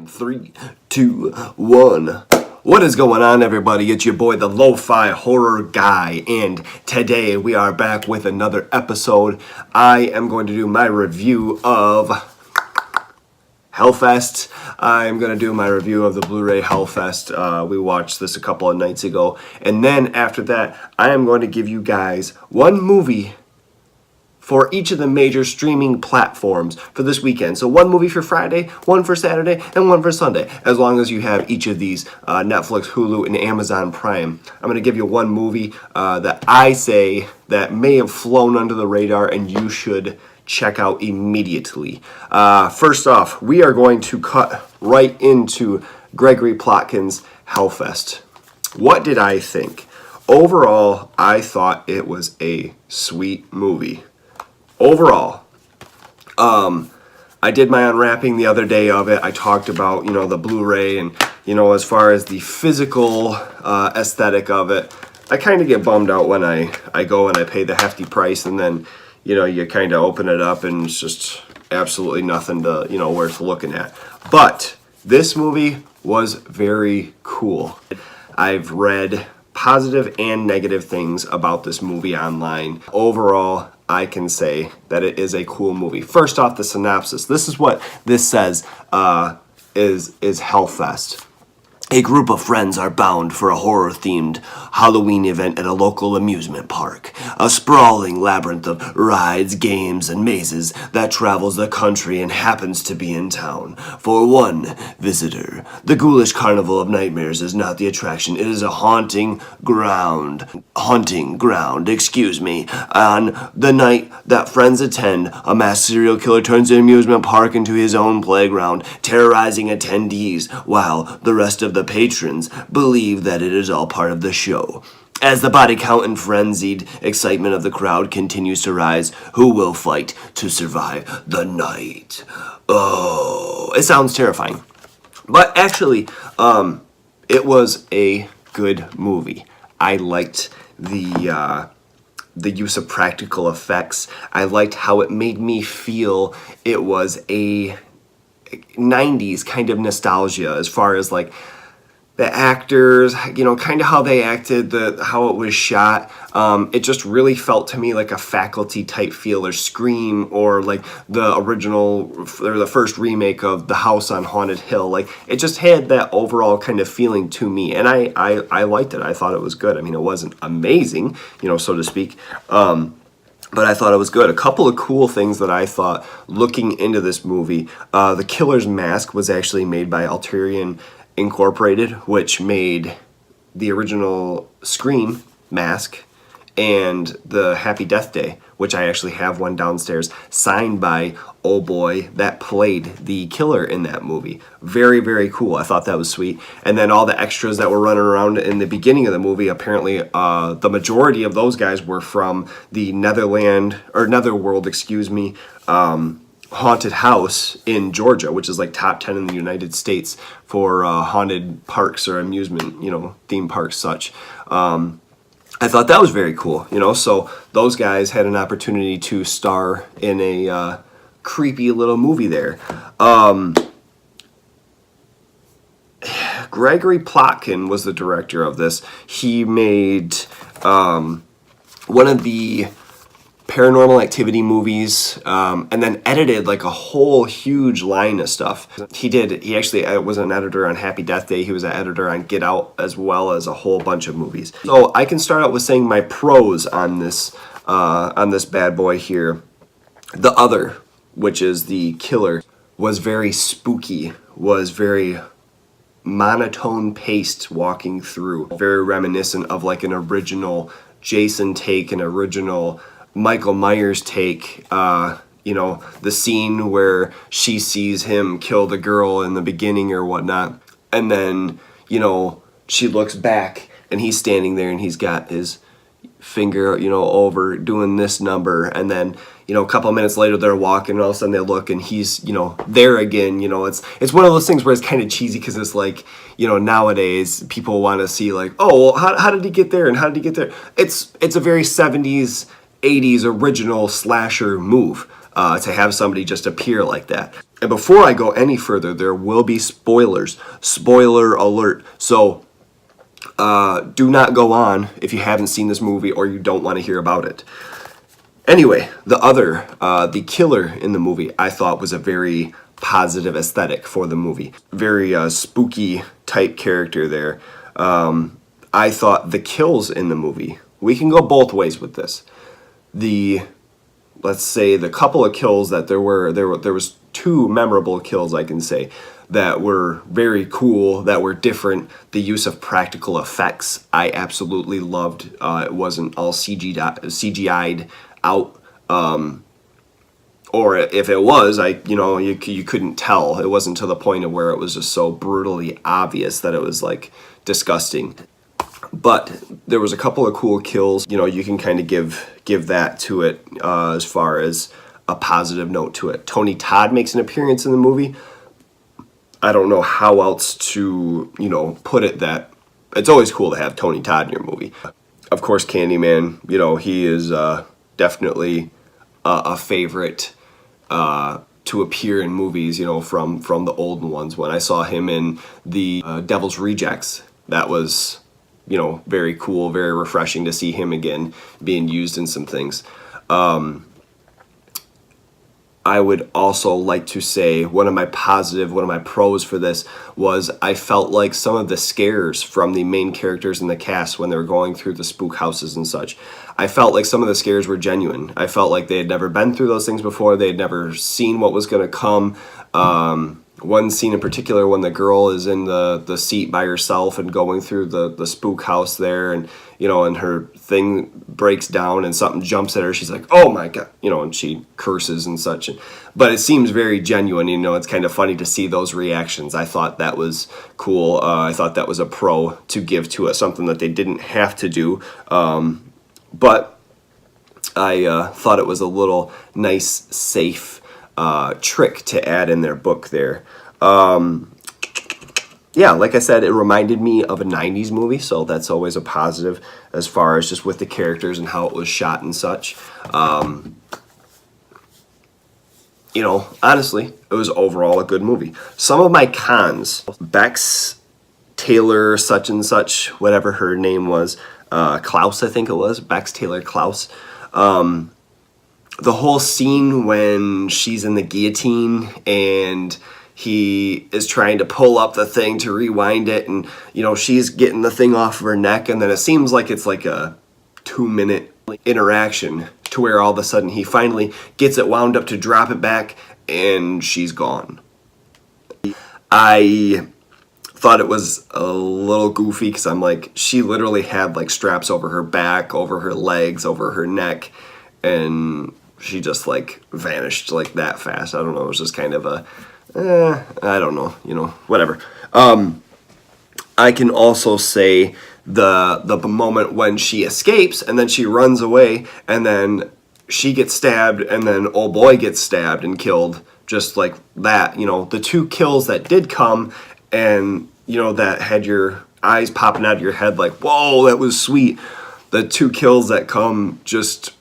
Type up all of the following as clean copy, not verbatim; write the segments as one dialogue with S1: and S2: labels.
S1: 3, 2, 1. What is going on, everybody? It's your boy, the Lo-Fi Horror Guy, and today we are back with another episode. I am going to do my review of Hellfest. I'm going to do my review of the Blu-ray Hellfest. We watched this a couple of nights ago, and then after that, I am going to give you guys one movie for each of the major streaming platforms for this weekend. So one movie for Friday, one for Saturday, and one for Sunday, as long as you have each of these Netflix, Hulu, and Amazon Prime. I'm going to give you one movie that I say that may have flown under the radar and you should check out immediately. First off, we are going to cut right into Gregory Plotkin's Hellfest. What did I think? Overall, I thought it was a sweet movie. Overall, I did my unwrapping the other day of it. I talked about, the Blu-ray and, as far as the physical aesthetic of it. I kind of get bummed out when I go and I pay the hefty price and then, you kind of open it up and it's just absolutely nothing to, worth looking at. But this movie was very cool. I've read positive and negative things about this movie online. Overall, I can say that it is a cool movie. First off, the synopsis. This is what this says is Hellfest. A group of friends are bound for a horror-themed Halloween event at a local amusement park. A sprawling labyrinth of rides, games, and mazes that travels the country and happens to be in town. For one visitor, the ghoulish carnival of nightmares is not the attraction. It is a haunting ground. On the night that friends attend, a mass serial killer turns the amusement park into his own playground, terrorizing attendees, while the rest of the patrons believe that it is all part of the show. As the body count and frenzied excitement of the crowd continues to rise, who will fight to survive the night? Oh, it sounds terrifying. But actually, it was a good movie. I liked the use of practical effects. I liked how it made me feel it was a 90s kind of nostalgia as far as like the actors, kind of how they acted, how it was shot. It just really felt to me like a Faculty type feel, or Scream, or like the original, or the first remake of The House on Haunted Hill. Like, it just had that overall kind of feeling to me, and I liked it. I thought it was good. I mean, it wasn't amazing, so to speak, but I thought it was good. A couple of cool things that I thought looking into this movie, the killer's mask was actually made by Alterian Incorporated, which made the original Scream mask and the Happy Death Day, which I actually have one downstairs, signed by old boy that played the killer in that movie. Very, very cool. I thought that was sweet. And then all the extras that were running around in the beginning of the movie, apparently the majority of those guys were from the Netherworld, haunted house in Georgia, which is like top 10 in the United States for haunted parks or amusement, theme parks such. I thought that was very cool, so those guys had an opportunity to star in a creepy little movie there. Gregory Plotkin was the director of this. He made one of the Paranormal Activity movies, and then edited like a whole huge line of stuff. He actually was an editor on Happy Death Day. He was an editor on Get Out, as well as a whole bunch of movies. So I can start out with saying my pros on this bad boy here. The Other, which is the killer, was very spooky, was very monotone paced walking through, very reminiscent of like an original Jason take, an original Michael Myers take, the scene where she sees him kill the girl in the beginning or whatnot, and then, she looks back and he's standing there and he's got his finger, over doing this number, and then, a couple of minutes later they're walking and all of a sudden they look and he's, there again. It's one of those things where it's kind of cheesy because it's like, nowadays people want to see like, oh, well, how did he get there and how did he get there? It's a very 70s, 80s original slasher move to have somebody just appear like that. And before I go any further, there will be spoilers. Spoiler alert. So do not go on if you haven't seen this movie or you don't want to hear about it. Anyway, the killer in the movie, I thought was a very positive aesthetic for the movie. Very spooky type character there. I thought the kills in the movie, we can go both ways with this. Let's say the couple of kills that there was two memorable kills, I can say, that were very cool, that were different. The use of practical effects, I absolutely loved. It wasn't all CGI'd out, or if it was, you couldn't tell. It wasn't to the point of where it was just so brutally obvious that it was like disgusting. But there was a couple of cool kills. You can kind of give that to it as far as a positive note to it. Tony Todd makes an appearance in the movie. I don't know how else to, put it, that it's always cool to have Tony Todd in your movie. Of course, Candyman, he is definitely a favorite to appear in movies, from the old ones. When I saw him in the Devil's Rejects, that was, very cool, very refreshing to see him again being used in some things. I would also like to say one of my pros for this was I felt like some of the scares from the main characters in the cast when they were going through the spook houses and such, I felt like some of the scares were genuine. I felt like they had never been through those things before. They had never seen what was going to come. One scene in particular when the girl is in the seat by herself and going through the spook house there, and and her thing breaks down and something jumps at her, she's like, oh my god, and she curses and such. But it seems very genuine. It's kind of funny to see those reactions. I thought that was cool. I thought that was a pro to give to it, something that they didn't have to do, but I thought it was a little nice, safe trick to add in their book there. Yeah, like I said, it reminded me of a 90s movie, so that's always a positive as far as just with the characters and how it was shot and such. Honestly, it was overall a good movie. Some of my cons, Bex Taylor such and such, whatever her name was, Klaus, I think it was, Bex Taylor Klaus. The whole scene when she's in the guillotine and he is trying to pull up the thing to rewind it, and she's getting the thing off of her neck, and then it seems like it's like a 2-minute interaction to where all of a sudden he finally gets it wound up to drop it back and she's gone. I thought it was a little goofy because I'm like, she literally had like straps over her back, over her legs, over her neck, and she just like vanished like that fast. I don't know, it was just kind of a I don't know, whatever. I can also say the moment when she escapes and then she runs away and then she gets stabbed and then old boy gets stabbed and killed just like that. The two kills that did come and, that had your eyes popping out of your head like, whoa, that was sweet. The two kills that come just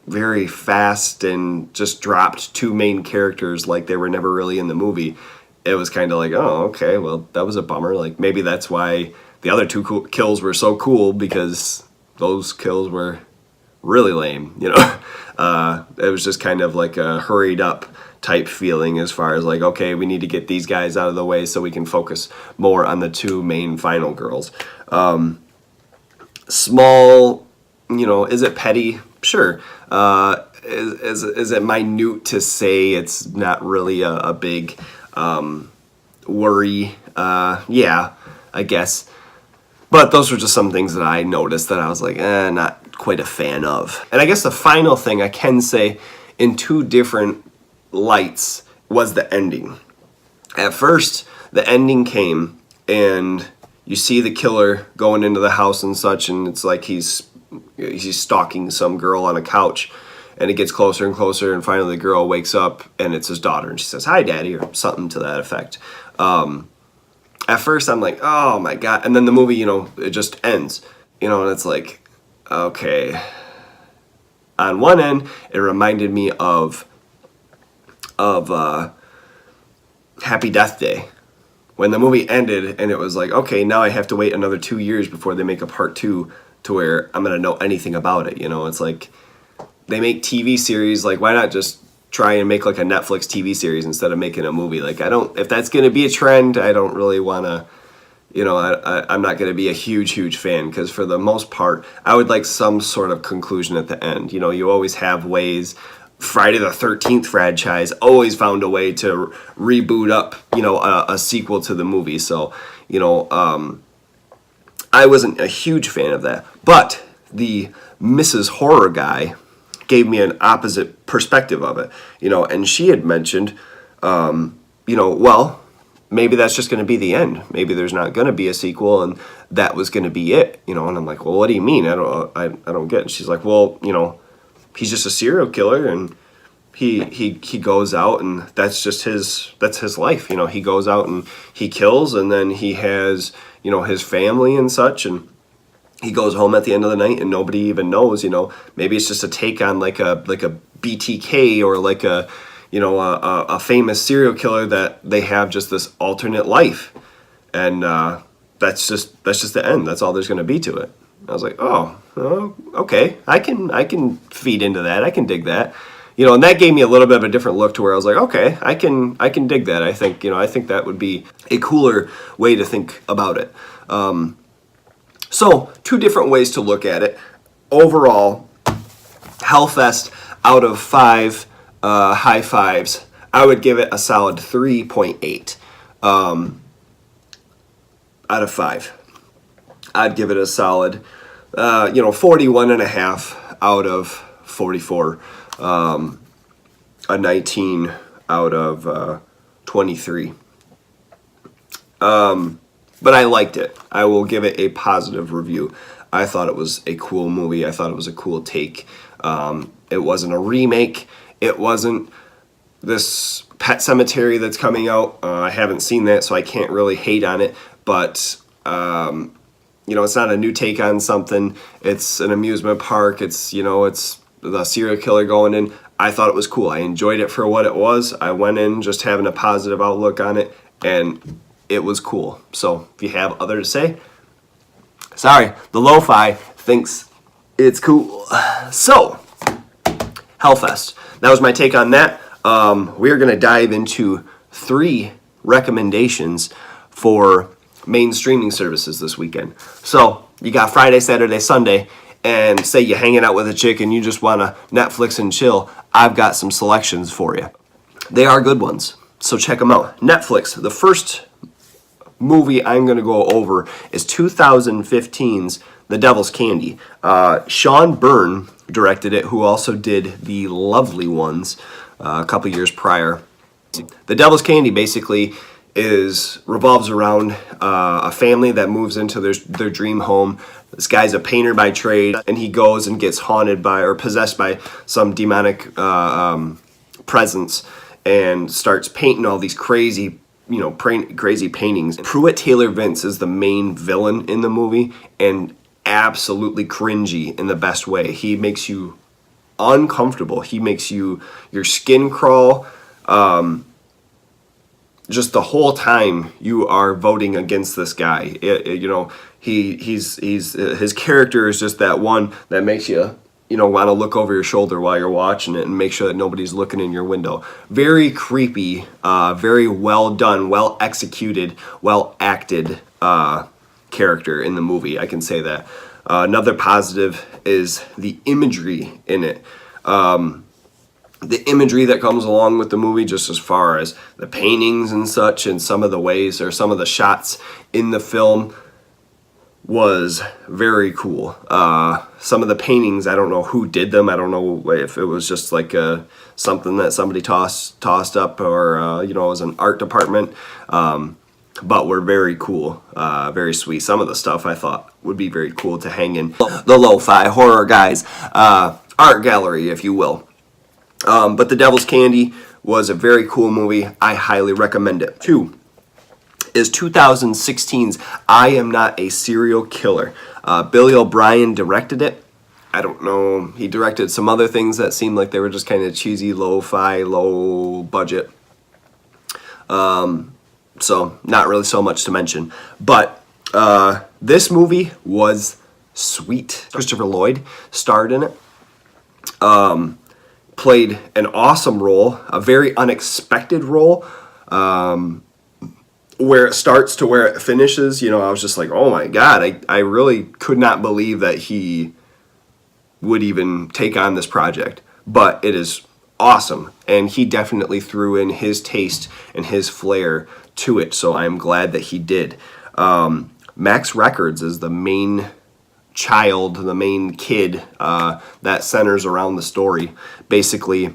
S1: very fast and just dropped two main characters like they were never really in the movie. It was kind of like, oh, okay, well, that was a bummer. Like, maybe that's why the other two kills were so cool, because those kills were really lame, It was just kind of like a hurried up type feeling as far as like, okay, we need to get these guys out of the way so we can focus more on the two main final girls. Small, is it petty? Sure. Is it minute to say it's not really a big worry? Yeah, I guess. But those were just some things that I noticed that I was like, not quite a fan of. And I guess the final thing I can say in two different lights was the ending. At first, the ending came and you see the killer going into the house and such, and it's like he's stalking some girl on a couch, and it gets closer and closer, and finally the girl wakes up and it's his daughter, and she says, hi daddy, or something to that effect. At first I'm like, oh my god, and then the movie, it just ends, and it's like, okay. On one end, it reminded me of Happy Death Day. When the movie ended and it was like, okay, now I have to wait another 2 years before they make a part 2 to where I'm going to know anything about it. You know, it's like they make TV series. Like, why not just try and make like a Netflix TV series instead of making a movie? Like, if that's going to be a trend, I don't really want to, you know, I'm not going to be a huge fan, because for the most part, I would like some sort of conclusion at the end. You know, you always have ways. Friday the 13th franchise always found a way to reboot up, you know, a sequel to the movie. So, you know, I wasn't a huge fan of that. But the Mrs. Horror guy gave me an opposite perspective of it, you know, and she had mentioned, you know, well, maybe that's just going to be the end. Maybe there's not going to be a sequel, and that was going to be it, you know. And I'm like, well, what do you mean? I don't get it. And she's like, well, you know, he's just a serial killer, and he goes out, and that's his life. You know, he goes out and he kills, and then he has, you know, his family and such, and he goes home at the end of the night and nobody even knows. You know, maybe it's just a take on like a BTK, or like a, you know, a famous serial killer that they have just this alternate life, and that's just the end. That's all there's going to be to it. I was like, oh, okay, I can feed into that. I can dig that, you know, and that gave me a little bit of a different look to where I was like, okay, I can dig that. I think, you know, I think that would be a cooler way to think about it. So 2 different ways to look at it. Overall, Hellfest, out of 5 high fives, I would give it a solid 3.8 out of 5. I'd give it a solid, you know, 41.5 out of 44. A 19 out of 23. But I liked it. I will give it a positive review. I thought it was a cool movie. I thought it was a cool take. It wasn't a remake. It wasn't this Pet Sematary that's coming out. I haven't seen that, so I can't really hate on it. But you know, it's not a new take on something. It's an amusement park. It's, you know, it's the serial killer going in. I thought it was cool. I enjoyed it for what it was. I went in just having a positive outlook on it, and it was cool. So if you have other to say, sorry, the lo-fi thinks it's cool. So, Hellfest. That was my take on that. We're going to dive into 3 recommendations for main streaming services this weekend. So, you got Friday, Saturday, Sunday, and say you're hanging out with a chick and you just want to Netflix and chill. I've got some selections for you. They are good ones, so check them out. Netflix, the first movie I'm going to go over is 2015's The Devil's Candy. Sean Byrne directed it, who also did The Lovely Ones a couple years prior. The Devil's Candy basically revolves around a family that moves into their dream home. This guy's a painter by trade, and he goes and gets haunted by, or possessed by, some demonic presence, and starts painting all these crazy, you know, crazy paintings. Pruitt Taylor Vince is the main villain in the movie, and absolutely cringy in the best way. He makes you uncomfortable. He makes your skin crawl. Just the whole time you are voting against this guy. You know, his character is just that one that makes you, you know, want to look over your shoulder while you're watching it and make sure that nobody's looking in your window. Very creepy, very well done, well executed, well acted character in the movie. I can say that. Another positive is the imagery in it. The imagery that comes along with the movie, just as far as the paintings and such, and some of the ways, or some of the shots in the film, was very cool. Some of the paintings, I don't know who did them. I don't know if it was just like something that somebody tossed up, or you know, it was an art department. But were very cool, very sweet. Some of the stuff I thought would be very cool to hang in the lo-fi horror guys art gallery, if you will. But The Devil's Candy was a very cool movie. I highly recommend it. 2 is 2016's I Am Not a Serial Killer. Billy O'Brien directed it. I don't know. He directed some other things that seemed like they were just kind of cheesy, lo-fi, low budget. So not really so much to mention. But this movie was sweet. Christopher Lloyd starred in it. Played an awesome role, a very unexpected role. Where it starts to where it finishes, you know, I was just like, oh my God, I really could not believe that he would even take on this project. But it is awesome, and he definitely threw in his taste and his flair to it, so I'm glad that he did. Max Records is the main child, the main kid that centers around the story. Basically,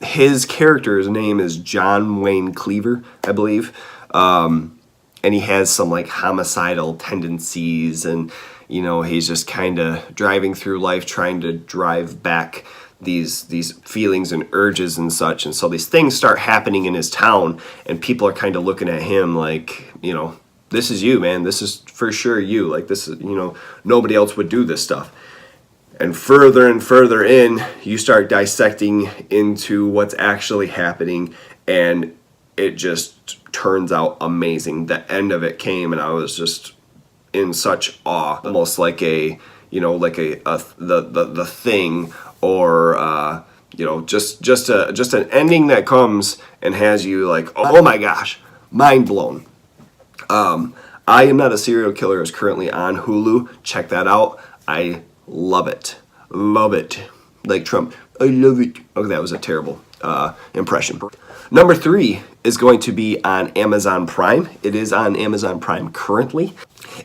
S1: his character's name is John Wayne Cleaver, I believe, and he has some like homicidal tendencies, and you know, he's just kind of driving through life trying to drive back these feelings and urges and such. And so these things start happening in his town, and people are kind of looking at him like, you know, this is you, man. This is for sure you. Like, this is, you know, nobody else would do this stuff. And further in, you start dissecting into what's actually happening, and it just turns out amazing. The end of it came, and I was just in such awe, almost like a, you know, like the Thing, or you know, just an ending that comes and has you like, oh my gosh, mind blown. I Am Not a Serial Killer is currently on Hulu. Check that out. I love it. Love it. Like Trump. I love it. Okay, that was a terrible impression. Number 3 is going to be on Amazon Prime. It is on Amazon Prime currently.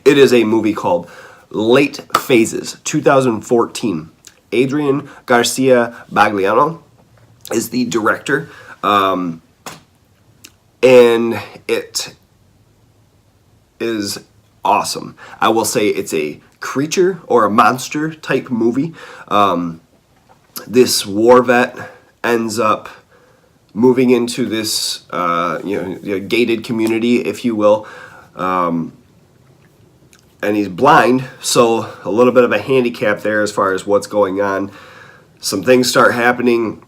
S1: It is a movie called Late Phases, 2014. Adrian Garcia Bagliano is the director. And it is awesome. I will say it's a creature or a monster type movie. This war vet ends up moving into this gated community, if you will, and he's blind, so a little bit of a handicap there as far as what's going on. Some things start happening.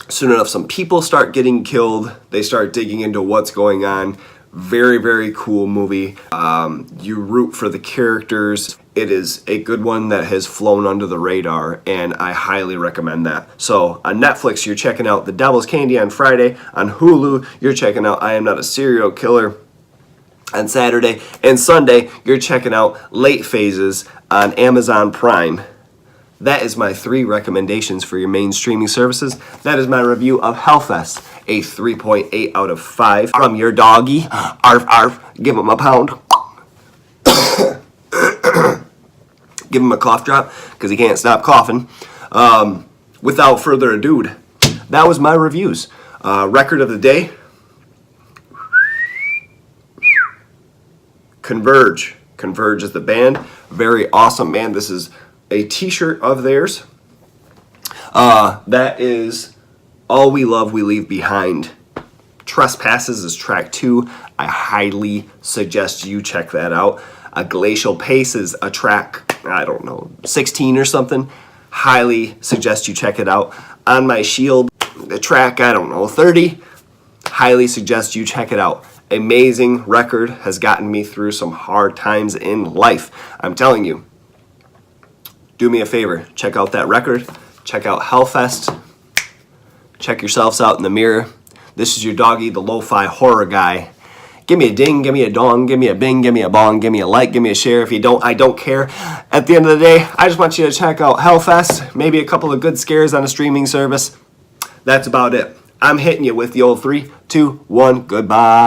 S1: Soon enough, some people start getting killed. They start digging into what's going on. Very, very cool movie. You root for the characters. It is a good one that has flown under the radar, and I highly recommend that. So on Netflix, you're checking out The Devil's Candy on Friday. On Hulu, you're checking out I Am Not a Serial Killer on Saturday. And Sunday, you're checking out Late Phases on Amazon Prime. That is my 3 recommendations for your main streaming services. That is my review of Hellfest, a 3.8 out of 5 from your doggy. Arf, arf, give him a pound. Give him a cough drop because he can't stop coughing. Without further ado, that was my reviews. Record of the day. Converge. Converge is the band. Very awesome band. This is a t-shirt of theirs. That is All We Love We Leave Behind. Trespasses is track 2. I highly suggest you check that out. A Glacial Pace is a track, I don't know, 16 or something. Highly suggest you check it out. On My Shield, the track, I don't know, 30. Highly suggest you check it out. Amazing record, has gotten me through some hard times in life. I'm telling you. Do me a favor, check out that record, check out Hellfest, check yourselves out in the mirror. This is your doggy, the lo-fi horror guy. Give me a ding, give me a dong, give me a bing, give me a bong, give me a like, give me a share. If you don't, I don't care. At the end of the day, I just want you to check out Hellfest, maybe a couple of good scares on a streaming service. That's about it. I'm hitting you with the old 3, 2, 1, goodbye.